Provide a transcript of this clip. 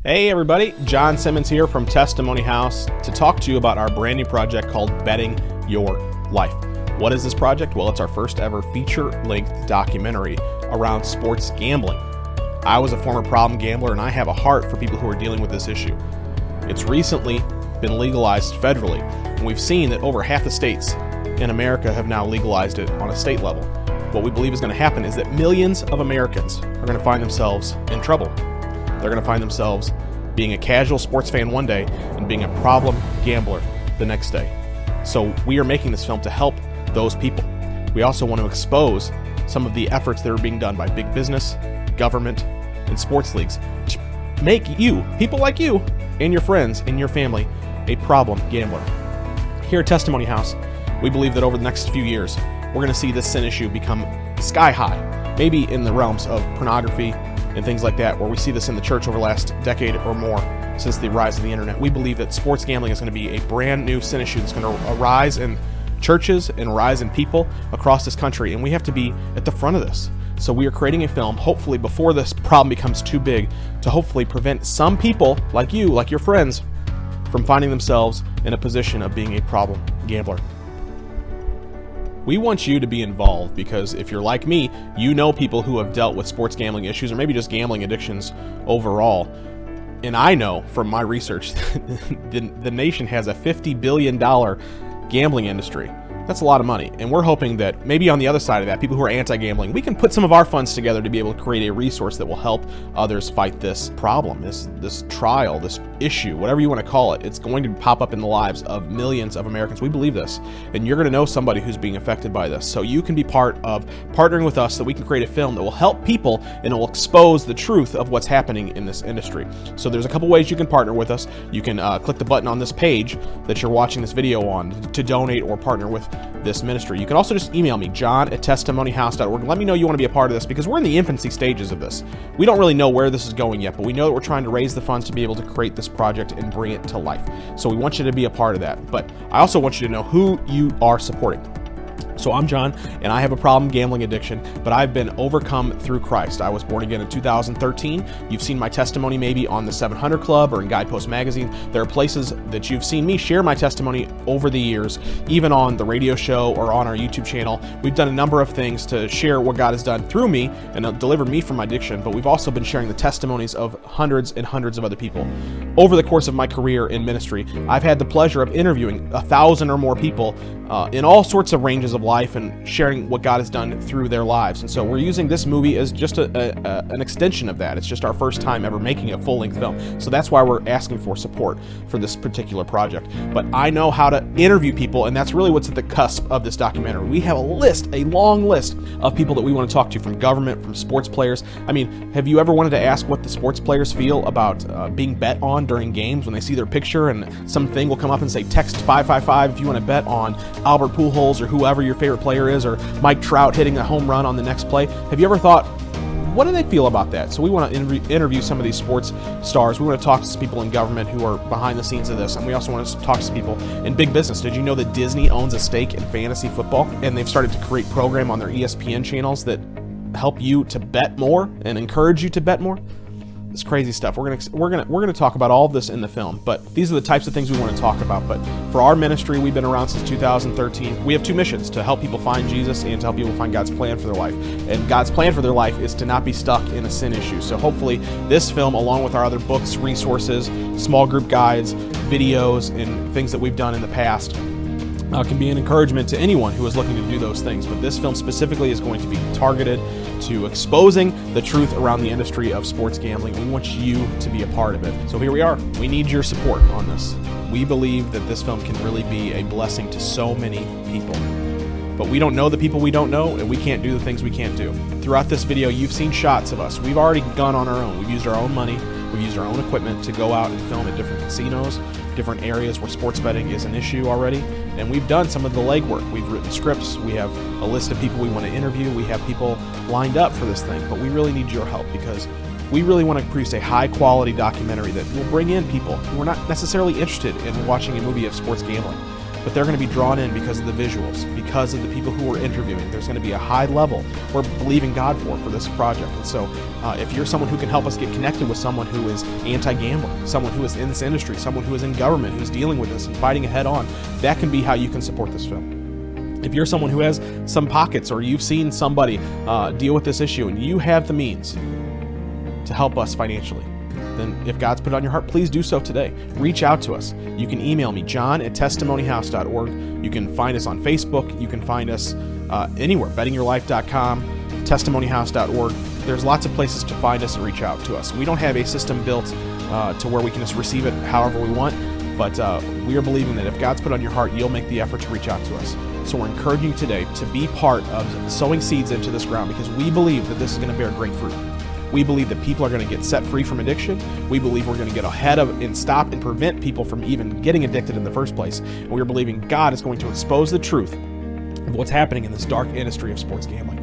Hey everybody, John Simmons here from Testimony House to talk to you about our brand new project called Betting Your Life. What is this project? Well, it's our first ever feature-length documentary around sports gambling. I was a former problem gambler and I have a heart for people who are dealing with this issue. It's recently been legalized federally, and we've seen that over half the states in America have now legalized it on a state level. What we believe is going to happen is that millions of Americans are going to find themselves in trouble. They're going to find themselves being a casual sports fan one day and being a problem gambler the next day. So we are making this film to help those people. We also want to expose some of the efforts that are being done by big business, government, and sports leagues to make you, people like you, and your friends and your family, a problem gambler. Here at Testimony House, we believe that over the next few years, we're going to see this sin issue become sky high, maybe in the realms of pornography and things like that, where we see this in the church over the last decade or more since the rise of the internet. We believe that sports gambling is going to be a brand new sin issue that's going to arise in churches and rise in people across this country, and we have to be at the front of this. So we are creating a film, hopefully before this problem becomes too big, to hopefully prevent some people like you, like your friends, from finding themselves in a position of being a problem gambler. We want you to be involved because if you're like me, you know people who have dealt with sports gambling issues or maybe just gambling addictions overall. And I know from my research the nation has a $50 billion gambling industry. That's a lot of money. And we're hoping that maybe on the other side of that, people who are anti-gambling, we can put some of our funds together to be able to create a resource that will help others fight this problem, this trial, this issue, whatever you want to call it. It's going to pop up in the lives of millions of Americans. We believe this. And you're going to know somebody who's being affected by this. So you can be part of partnering with us so that we can create a film that will help people and it will expose the truth of what's happening in this industry. So there's a couple ways you can partner with us. You can click the button on this page that you're watching this video on to donate or partner with this ministry. You can also just email me, john@testimonyhouse.org. Let me know you want to be a part of this because we're in the infancy stages of this. We don't really know where this is going yet, but we know that we're trying to raise the funds to be able to create this project and bring it to life. So we want you to be a part of that. But I also want you to know who you are supporting. So I'm John, and I have a problem gambling addiction, but I've been overcome through Christ. I was born again in 2013. You've seen my testimony maybe on the 700 Club or in Guidepost Magazine. There are places that you've seen me share my testimony over the years, even on the radio show or on our YouTube channel. We've done a number of things to share what God has done through me and delivered me from my addiction, but we've also been sharing the testimonies of hundreds and hundreds of other people. Over the course of my career in ministry, I've had the pleasure of interviewing 1,000 or more people in all sorts of ranges of life and sharing what God has done through their lives. And so we're using this movie as just an extension of that. It's just our first time ever making a full-length film. So that's why we're asking for support for this particular project. But I know how to interview people, and that's really what's at the cusp of this documentary. We have a long list of people that we want to talk to, from government, from sports players. I mean, have you ever wanted to ask what the sports players feel about being bet on during games when they see their picture and something will come up and say, text 555 if you want to bet on Albert Pujols or whoever your favorite player is, or Mike Trout hitting a home run on the next play? Have you ever thought, what do they feel about that? So we want to interview some of these sports stars. We want to talk to people in government who are behind the scenes of this, and we also want to talk to people in big business. Did you know that Disney owns a stake in fantasy football, and they've started to create program on their ESPN channels that help you to bet more and encourage you to bet more? It's crazy stuff. We're gonna talk about all of this in the film, but these are the types of things we want to talk about. But for our ministry, we've been around since 2013. We have two missions: to help people find Jesus and to help people find God's plan for their life. And God's plan for their life is to not be stuck in a sin issue. So hopefully this film, along with our other books, resources, small group guides, videos, and things that we've done in the past, can be an encouragement to anyone who is looking to do those things. But this film specifically is going to be targeted to exposing the truth around the industry of sports gambling. We want you to be a part of it. So here we are. We need your support on this. We believe that this film can really be a blessing to so many people. But we don't know the people we don't know, and we can't do the things we can't do. Throughout this video, you've seen shots of us. We've already gone on our own. We've used our own money. We've used our own equipment to go out and film at different casinos, different areas where sports betting is an issue already. And we've done some of the legwork. We've written scripts. We have a list of people we want to interview. We have people lined up for this thing. But we really need your help because we really want to produce a high-quality documentary that will bring in people who are not necessarily interested in watching a movie of sports gambling. but they're going to be drawn in because of the visuals, because of the people who we're interviewing. There's going to be a high level we're believing God for this project. And so if you're someone who can help us get connected with someone who is anti-gambling, someone who is in this industry, someone who is in government, who's dealing with this and fighting it head on, that can be how you can support this film. If you're someone who has some pockets, or you've seen somebody deal with this issue and you have the means to help us financially, then if God's put it on your heart, please do so today. Reach out to us. You can email me, john@testimonyhouse.org. You can find us on Facebook. You can find us anywhere, bettingyourlife.com, testimonyhouse.org. There's lots of places to find us and reach out to us. We don't have a system built to where we can just receive it however we want, but we are believing that if God's put it on your heart, you'll make the effort to reach out to us. So we're encouraging you today to be part of sowing seeds into this ground, because we believe that this is going to bear great fruit. We believe that people are going to get set free from addiction. We believe we're going to get ahead of and stop and prevent people from even getting addicted in the first place. And we're believing God is going to expose the truth of what's happening in this dark industry of sports gambling.